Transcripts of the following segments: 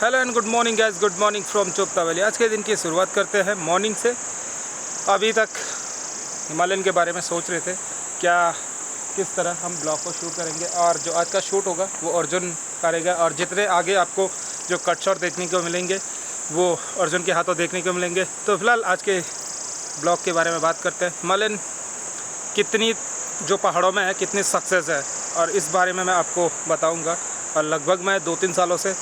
Hello and good morning guys, good morning from Chopta valley. आज के दिन की शुरुआत करते हैं मॉर्निंग से। अभी तक हिमालयन के बारे में सोच रहे थे क्या किस तरह हम ब्लॉग को शूट करेंगे, और जो आज का शूट होगा वो अर्जुन करेगा, और जितने आगे आपको जो कट शॉट देखने को मिलेंगे वो अर्जुन के हाथों देखने को मिलेंगे। तो फिलहाल आज के ब्लॉग के बारे में बात करते हैं। हिमालयन कितनी जो पहाड़ों में है कितनी सक्सेस है, और इस बारे में मैं आपको बताऊँगा। और लगभग मैं 2-3 सालों से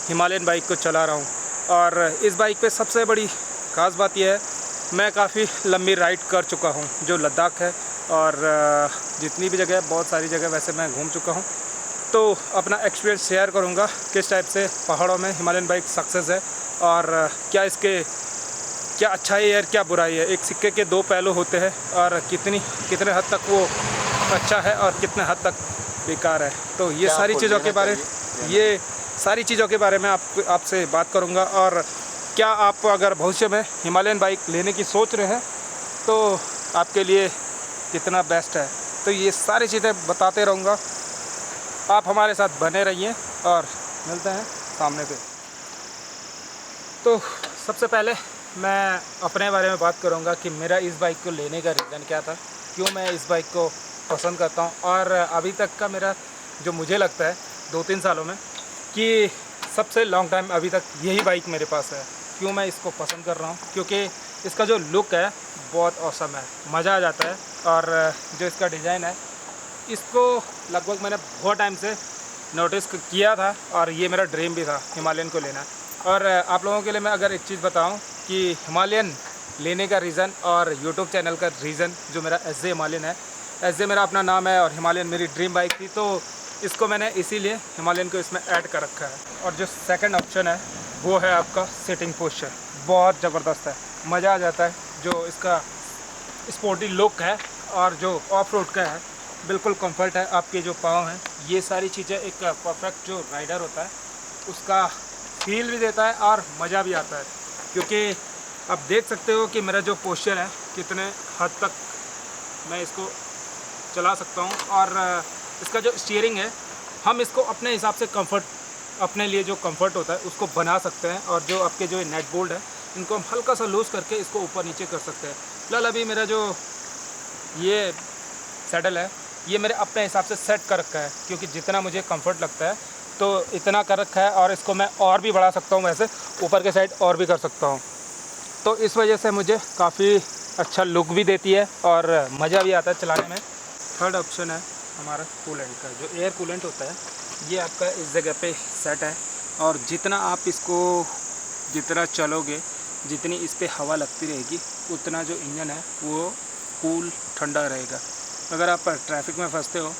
हिमालयन बाइक को चला रहा हूँ, और इस बाइक पे सबसे बड़ी ख़ास बात यह है मैं काफ़ी लंबी राइड कर चुका हूँ, जो लद्दाख है और जितनी भी जगह, बहुत सारी जगह वैसे मैं घूम चुका हूँ। तो अपना एक्सपीरियंस शेयर करूँगा किस टाइप से पहाड़ों में हिमालयन बाइक सक्सेस है, और क्या इसके क्या अच्छाई है क्या बुराई है। एक सिक्के के दो पहलू होते हैं, और कितने हद तक वो अच्छा है और कितने हद तक बेकार है। तो ये सारी चीज़ों के बारे में आपसे बात करूंगा। और क्या आप अगर भविष्य में हिमालयन बाइक लेने की सोच रहे हैं तो आपके लिए कितना बेस्ट है, तो ये सारी चीज़ें बताते रहूँगा। आप हमारे साथ बने रहिए और मिलते हैं सामने पे। तो सबसे पहले मैं अपने बारे में बात करूँगा कि मेरा इस बाइक को लेने का रीज़न क्या था, क्यों मैं इस बाइक को पसंद करता हूँ। और अभी तक का मेरा जो मुझे लगता है 2-3 सालों में कि सबसे लॉन्ग टाइम अभी तक यही बाइक मेरे पास है। क्यों मैं इसको पसंद कर रहा हूँ, क्योंकि इसका जो लुक है बहुत औसम है, मज़ा आ जाता है। और जो इसका डिज़ाइन है इसको लगभग मैंने बहुत टाइम से नोटिस किया था, और ये मेरा ड्रीम भी था हिमालयन को लेना। और आप लोगों के लिए मैं अगर एक चीज़ बताऊं कि हिमालयन लेने का रीज़न और यूट्यूब चैनल का रीज़न जो मेरा एसजे हिमालयन है, एसजे मेरा अपना नाम है और हिमालयन मेरी ड्रीम बाइक थी, तो इसको मैंने इसीलिए हिमालयन को इसमें ऐड कर रखा है। और जो सेकंड ऑप्शन है वो है आपका सिटिंग पोस्चर, बहुत ज़बरदस्त है, मज़ा आ जाता है। जो इसका स्पोर्टी लुक है और जो ऑफ रोड का है, बिल्कुल कंफर्ट है। आपके जो पाँव हैं, ये सारी चीज़ें एक परफेक्ट जो राइडर होता है उसका फील भी देता है और मज़ा भी आता है। क्योंकि आप देख सकते हो कि मेरा जो पोस्चर है कितने हद तक मैं इसको चला सकता हूँ। और इसका जो स्टीयरिंग है, हम इसको अपने हिसाब से कंफर्ट, अपने लिए जो कंफर्ट होता है उसको बना सकते हैं। और जो आपके जो नेट बोल्ट है इनको हम हल्का सा लूज़ करके इसको ऊपर नीचे कर सकते हैं। फिलहाल अभी मेरा जो ये सैडल है ये मेरे अपने हिसाब से सेट कर रखा है, क्योंकि जितना मुझे कंफर्ट लगता है तो इतना कर रखा है, और इसको मैं और भी बढ़ा सकता हूँ, वैसे ऊपर के साइड और भी कर सकता हूँ। तो इस वजह से मुझे काफ़ी अच्छा लुक भी देती है और मज़ा भी आता है चलाने में। थर्ड ऑप्शन है हमारा कूलेंट का। जो एयर कूलेंट होता है ये आपका इस जगह पे सेट है, और जितना आप इसको जितना चलोगे, जितनी इस पर हवा लगती रहेगी, उतना जो इंजन है वो कूल ठंडा रहेगा। अगर आप ट्रैफिक में फंसते हो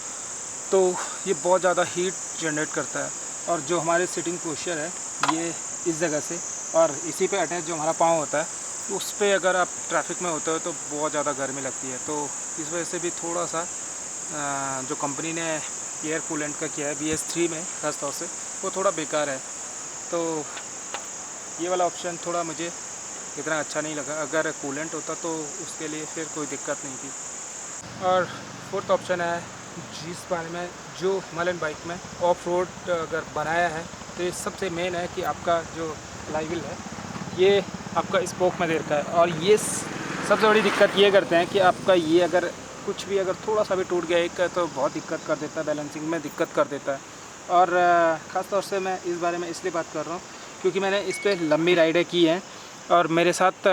तो ये बहुत ज़्यादा हीट जनरेट करता है। और जो हमारे सिटिंग पोस्चर है ये इस जगह से और इसी पे अटैच जो हमारा पाँव होता है, उस पर अगर आप ट्रैफिक में होते हो तो बहुत ज़्यादा गर्मी लगती है। तो इस वजह से भी थोड़ा सा जो कंपनी ने एयर कूलेंट का किया है BS3 में ख़ास तौर से, वो थोड़ा बेकार है। तो ये वाला ऑप्शन थोड़ा मुझे इतना अच्छा नहीं लगा। अगर कूलेंट होता तो उसके लिए फिर कोई दिक्कत नहीं थी। और फोर्थ ऑप्शन है जिस बारे में जो हिमालयन बाइक में ऑफ रोड अगर बनाया है, तो ये सबसे मेन है कि आपका जो फ्लाईव्हील है ये आपका स्पोक में दे रखा है। और ये सबसे बड़ी दिक्कत ये करते हैं कि आपका ये अगर कुछ भी अगर थोड़ा सा भी टूट गया एक तो बहुत दिक्कत कर देता है, बैलेंसिंग में दिक्कत कर देता है। और ख़ास तौर से मैं इस बारे में इसलिए बात कर रहा हूँ क्योंकि मैंने इस पर लंबी राइडें की हैं, और मेरे साथ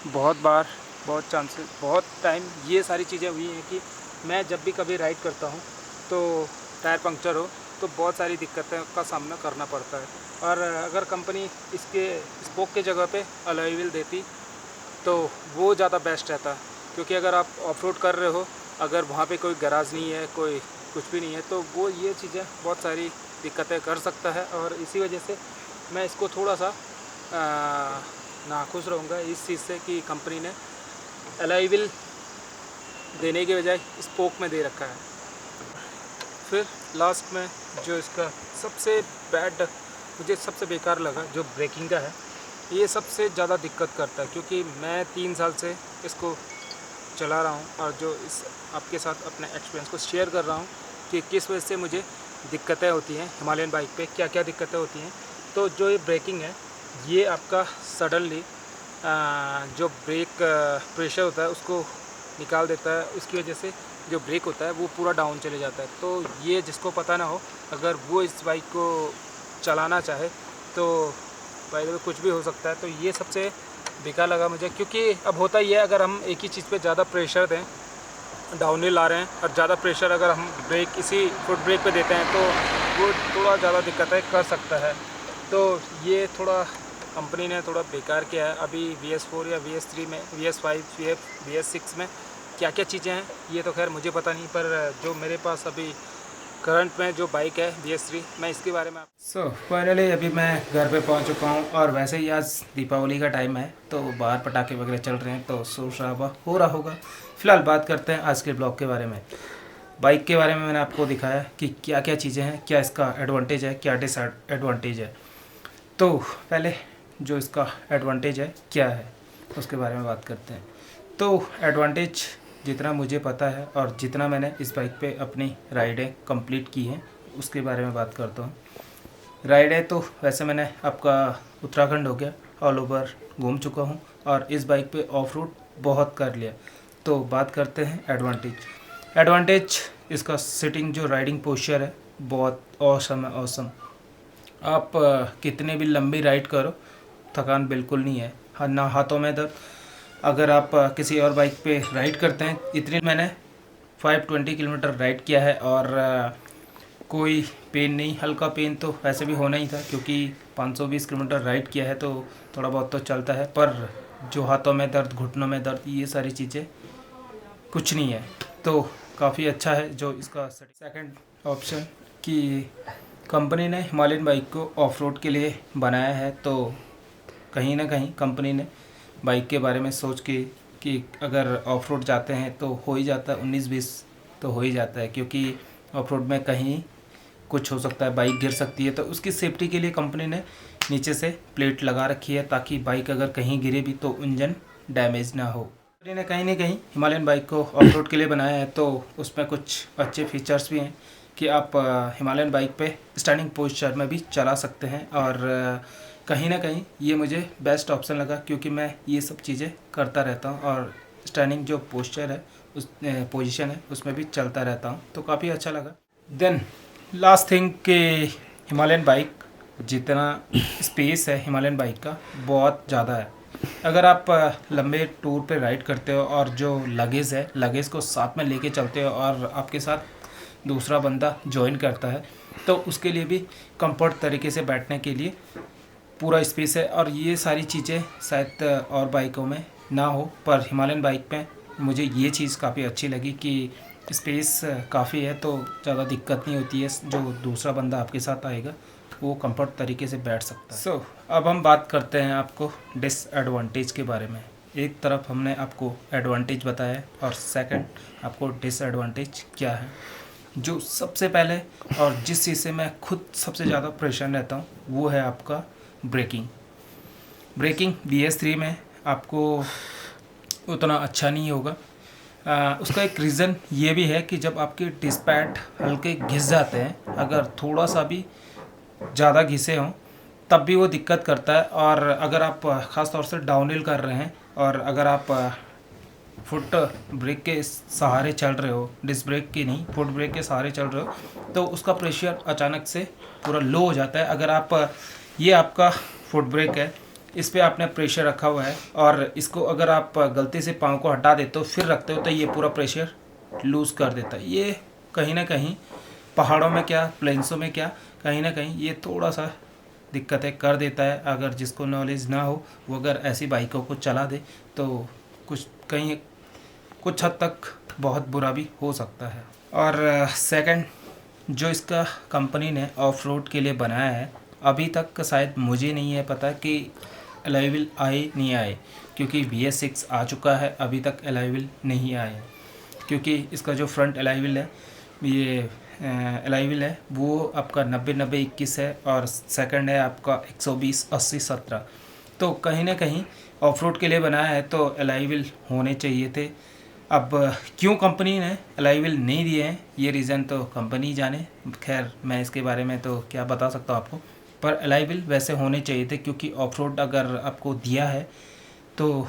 बहुत बार, बहुत चांसेस, बहुत टाइम ये सारी चीज़ें हुई हैं कि मैं जब भी कभी राइड करता हूँ तो टायर पंक्चर हो तो बहुत सारी दिक्कतें का सामना करना पड़ता है। और अगर कंपनी इसके स्पोक के जगह पे अलॉय व्हील देती तो वो ज़्यादा बेस्ट रहता, क्योंकि अगर आप ऑफ रोड कर रहे हो, अगर वहाँ पे कोई गैराज नहीं है, कोई कुछ भी नहीं है, तो वो ये चीज़ें बहुत सारी दिक्कतें कर सकता है। और इसी वजह से मैं इसको थोड़ा सा नाखुश रहूँगा इस चीज़ से कि कंपनी ने अलॉय व्हील देने के बजाय स्पोक में दे रखा है। फिर लास्ट में जो इसका सबसे बैड, मुझे सबसे बेकार लगा, जो ब्रेकिंग का है, ये सबसे ज़्यादा दिक्कत करता है। क्योंकि मैं 3 साल से इसको चला रहा हूँ, और जो इस आपके साथ अपने एक्सपीरियंस को शेयर कर रहा हूँ कि किस वजह से मुझे दिक्कतें होती हैं हिमालयन बाइक पे, क्या क्या दिक्कतें होती हैं। तो जो ये ब्रेकिंग है ये आपका सडनली जो ब्रेक प्रेशर होता है उसको निकाल देता है, उसकी वजह से जो ब्रेक होता है वो पूरा डाउन चले जाता है। तो ये जिसको पता ना हो, अगर वो इस बाइक को चलाना चाहे तो बाइक में कुछ भी हो सकता है। तो ये सबसे बेकार लगा मुझे, क्योंकि अब होता ही है अगर हम एक ही चीज़ पे ज़्यादा प्रेशर दें, डाउनहिल ला रहे हैं और ज़्यादा प्रेशर अगर हम ब्रेक इसी फुट ब्रेक पे देते हैं तो वो थोड़ा ज़्यादा दिक्कत है कर सकता है। तो ये थोड़ा कंपनी ने थोड़ा बेकार किया है। अभी VS4 या VS3 में, VS5 VS6 में क्या क्या चीज़ें हैं ये तो खैर मुझे पता नहीं, पर जो मेरे पास अभी करंट में जो बाइक है VS3, मैं इसके बारे में फाइनली अभी मैं घर पे पहुंच चुका हूं। और वैसे ही आज दीपावली का टाइम है तो बाहर पटाखे वगैरह चल रहे हैं तो शोर शराबा हो रहा होगा। फिलहाल बात करते हैं आज के ब्लॉग के बारे में। बाइक के बारे में मैंने आपको दिखाया कि क्या क्या चीज़ें हैं, क्या इसका एडवांटेज है, क्या डिसएडवांटेज है। तो पहले जो इसका एडवांटेज है क्या है उसके बारे में बात करते हैं। तो एडवांटेज जितना मुझे पता है और जितना मैंने इस बाइक पे अपनी राइडें कंप्लीट की हैं उसके बारे में बात करता हूँ। राइडें तो वैसे मैंने आपका उत्तराखंड हो गया ऑल ओवर घूम चुका हूँ और इस बाइक पे ऑफ रोड बहुत कर लिया। तो बात करते हैं एडवांटेज। एडवांटेज इसका सिटिंग जो राइडिंग पोस्चर है बहुत ऑसम है, ऑसम। आप कितने भी लंबी राइड करो थकान बिल्कुल नहीं है, ना हाथों में दर्द। अगर आप किसी और बाइक पे राइड करते हैं, इतनी मैंने 520 किलोमीटर राइड किया है और कोई पेन नहीं, हल्का पेन तो वैसे भी होना ही था क्योंकि 520 किलोमीटर राइड किया है तो थोड़ा बहुत तो चलता है, पर जो हाथों में दर्द, घुटनों में दर्द, ये सारी चीज़ें कुछ नहीं है। तो काफ़ी अच्छा है जो इसका सेकंड ऑप्शन कि कंपनी ने हिमालयन बाइक को ऑफ रोड के लिए बनाया है। तो कहीं ना कहीं कंपनी ने बाइक के बारे में सोच के कि अगर ऑफ रोड जाते हैं तो हो ही जाता है, 19-20 तो हो ही जाता है, क्योंकि ऑफ रोड में कहीं कुछ हो सकता है, बाइक गिर सकती है। तो उसकी सेफ्टी के लिए कंपनी ने नीचे से प्लेट लगा रखी है ताकि बाइक अगर कहीं गिरे भी तो इंजन डैमेज ना हो। कंपनी ने कहीं ना कहीं हिमालयन बाइक को ऑफ रोड के लिए बनाया है। तो उसमें कुछ अच्छे फीचर्स भी हैं कि आप हिमालयन बाइक पे स्टैंडिंग पोस्चर में भी चला सकते हैं और कहीं ना कहीं ये मुझे बेस्ट ऑप्शन लगा क्योंकि मैं ये सब चीज़ें करता रहता हूँ और स्टैंडिंग जो पोस्चर है उस पोजीशन है उसमें भी चलता रहता हूँ, तो काफ़ी अच्छा लगा। देन लास्ट थिंग कि हिमालयन बाइक जितना स्पेस है हिमालयन बाइक का बहुत ज़्यादा है। अगर आप लंबे टूर पे राइड करते हो और जो लगेज है, लगेज को साथ में लेके चलते हो और आपके साथ दूसरा बंदा ज्वाइन करता है तो उसके लिए भी कंफर्ट तरीके से बैठने के लिए पूरा स्पेस है। और ये सारी चीज़ें शायद और बाइकों में ना हो, पर हिमालयन बाइक पे मुझे ये चीज़ काफ़ी अच्छी लगी कि स्पेस काफ़ी है तो ज़्यादा दिक्कत नहीं होती है, जो दूसरा बंदा आपके साथ आएगा वो कंफर्ट तरीके से बैठ सकता है। अब हम बात करते हैं आपको डिसएडवांटेज के बारे में। एक तरफ हमने आपको एडवांटेज बताया और सेकंड आपको डिसएडवांटेज क्या है। जो सबसे पहले और जिस चीज़ से मैं खुद सबसे ज़्यादा परेशान रहता हूँ वो है आपका ब्रेकिंग VS3 में आपको उतना अच्छा नहीं होगा। उसका एक रीज़न ये भी है कि जब आपके डिस्क पैड हल्के घिस जाते हैं, अगर थोड़ा सा भी ज़्यादा घिसे हों तब भी वो दिक्कत करता है। और अगर आप ख़ास तौर से डाउनहिल कर रहे हैं और अगर आप फुट ब्रेक के सहारे चल रहे हो, डिस्क ब्रेक के नहीं, फुट ब्रेक के सहारे चल रहे हो तो उसका प्रेशर अचानक से पूरा लो हो जाता है। अगर आप ये आपका फुट ब्रेक है, इस पे आपने प्रेशर रखा हुआ है और इसको अगर आप गलती से पाँव को हटा देते हो फिर रखते हो तो ये पूरा प्रेशर लूज़ कर देता है। ये कहीं ना कहीं पहाड़ों में क्या, प्लेन्सों में क्या, कहीं ना कहीं ये थोड़ा सा दिक्कतें कर देता है। अगर जिसको नॉलेज ना हो वो अगर ऐसी बाइकों को चला दे तो कुछ हद तक बहुत बुरा भी हो सकता है। और सेकंड जो इसका कंपनी ने ऑफ रोड के लिए बनाया है, अभी तक शायद मुझे नहीं है पता कि अलॉय व्हील आए नहीं आए, क्योंकि VS6 आ चुका है, अभी तक अलॉय व्हील नहीं आए हैं। क्योंकि इसका जो फ्रंट अलॉय व्हील है, ये अलॉय व्हील है वो आपका 90-90-21 है और सेकंड है आपका 120-80-17। तो कहीं ना कहीं ऑफ रोड के लिए बनाया है तो अलॉय व्हील होने चाहिए थे। अब क्यों कंपनी ने अलॉय व्हील नहीं दिए हैं ये रीज़न तो कंपनी जाने। खैर मैं इसके बारे में तो क्या बता सकता हूँ आपको, पर एलॉय व्हील वैसे होने चाहिए थे, क्योंकि ऑफ रोड अगर आपको दिया है तो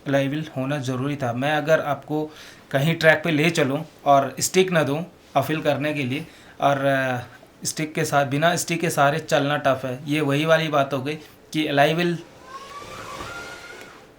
एलॉय व्हील होना ज़रूरी था। मैं अगर आपको कहीं ट्रैक पे ले चलूँ और स्टिक ना दूँ अपहिल करने के लिए, और स्टिक के साथ, बिना स्टिक के सहारे चलना टफ है। ये वही वाली बात हो गई कि एलॉय व्हील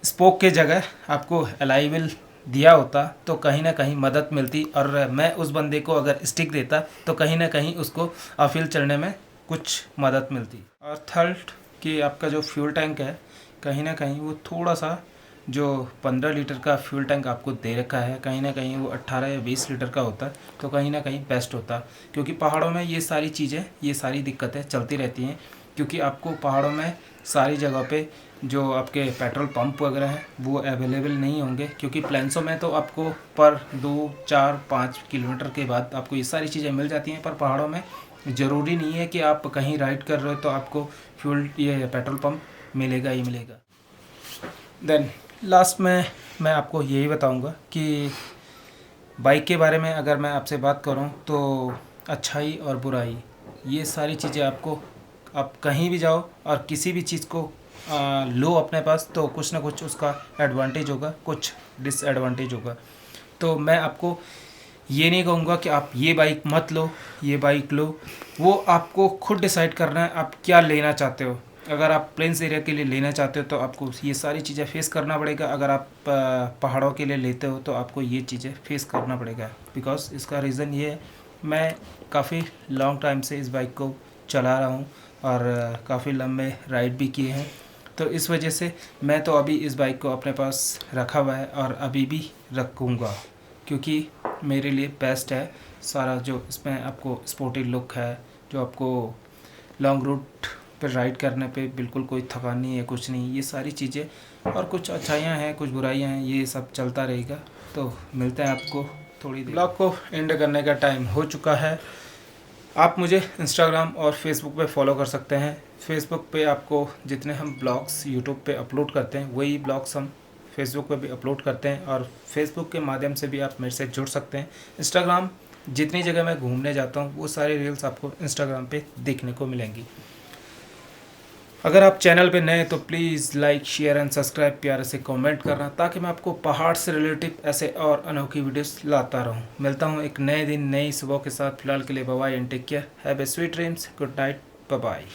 स्पोक के जगह आपको एलॉय व्हील दिया होता तो कहीं ना कहीं मदद मिलती, और मैं उस बंदे को अगर स्टिक देता तो कहीं ना कहीं उसको अपहिल चलने में कुछ मदद मिलती। और थर्ड कि आपका जो फ्यूल टैंक है, कहीं ना कहीं वो थोड़ा सा, जो 15 लीटर का फ्यूल टैंक आपको दे रखा है, कहीं ना कहीं वो 18 या 20 लीटर का होता तो कहीं ना कहीं बेस्ट होता। क्योंकि पहाड़ों में ये सारी चीज़ें, ये सारी दिक्कतें चलती रहती हैं, क्योंकि आपको पहाड़ों में सारी जगह पे जो आपके पेट्रोल पंप वगैरह हैं वो अवेलेबल नहीं होंगे, क्योंकि प्लेन्सों में तो आपको पर 2, 4, 5 किलोमीटर के बाद आपको ये सारी चीज़ें मिल जाती हैं। पर पहाड़ों में ज़रूरी नहीं है कि आप कहीं राइड कर रहे हो तो आपको फ्यूल, ये पेट्रोल पंप मिलेगा ही मिलेगा। देन लास्ट में मैं आपको यही बताऊंगा कि बाइक के बारे में अगर मैं आपसे बात करूं तो अच्छाई और बुराई, ये सारी चीज़ें आपको, आप कहीं भी जाओ और किसी भी चीज़ को लो अपने पास तो कुछ ना कुछ उसका एडवांटेज होगा, कुछ डिसएडवांटेज होगा। तो मैं आपको ये नहीं कहूँगा कि आप ये बाइक मत लो, ये बाइक लो, वो आपको खुद डिसाइड करना है आप क्या लेना चाहते हो। अगर आप प्लेन्स एरिया के लिए लेना चाहते हो तो आपको ये सारी चीज़ें फेस करना पड़ेगा, अगर आप पहाड़ों के लिए लेते हो तो आपको ये चीज़ें फेस करना पड़ेगा। बिकॉज इसका रीज़न ये है, मैं काफ़ी लॉन्ग टाइम से इस बाइक को चला रहा हूँ और काफ़ी लंबे राइड भी किए हैं, तो इस वजह से मैं तो अभी इस बाइक को अपने पास रखा हुआ है और अभी भी रखूँगा, क्योंकि मेरे लिए बेस्ट है सारा। जो इसमें आपको स्पोर्टी लुक है, जो आपको लॉन्ग रूट पर राइड करने पे बिल्कुल कोई थकान नहीं है, कुछ नहीं, ये सारी चीज़ें, और कुछ अच्छाइयाँ हैं कुछ बुराइयाँ हैं, ये सब चलता रहेगा। तो मिलते हैं आपको थोड़ी देर। ब्लॉग को एंड करने का टाइम हो चुका है। आप मुझे इंस्टाग्राम और फेसबुक पे फॉलो कर सकते हैं। फेसबुक पे आपको जितने हम ब्लॉग्स यूट्यूब पे अपलोड करते हैं वही ब्लॉग्स हम फेसबुक पे भी अपलोड करते हैं, और फेसबुक के माध्यम से भी आप मेरे से जुड़ सकते हैं। इंस्टाग्राम, जितनी जगह मैं घूमने जाता हूँ वो सारे रील्स आपको इंस्टाग्राम पे देखने को मिलेंगी। अगर आप चैनल पे नए तो please like, share and subscribe, प्यारे से कमेंट करना, ताकि मैं आपको पहाड़ से रिलेटिव ऐसे और अनोखी वीडियोस लाता रहूं। मिलता हूं एक नए दिन नई सुबह के साथ। फिलहाल के लिए bye bye and take care, have a sweet dreams, good night, bye bye.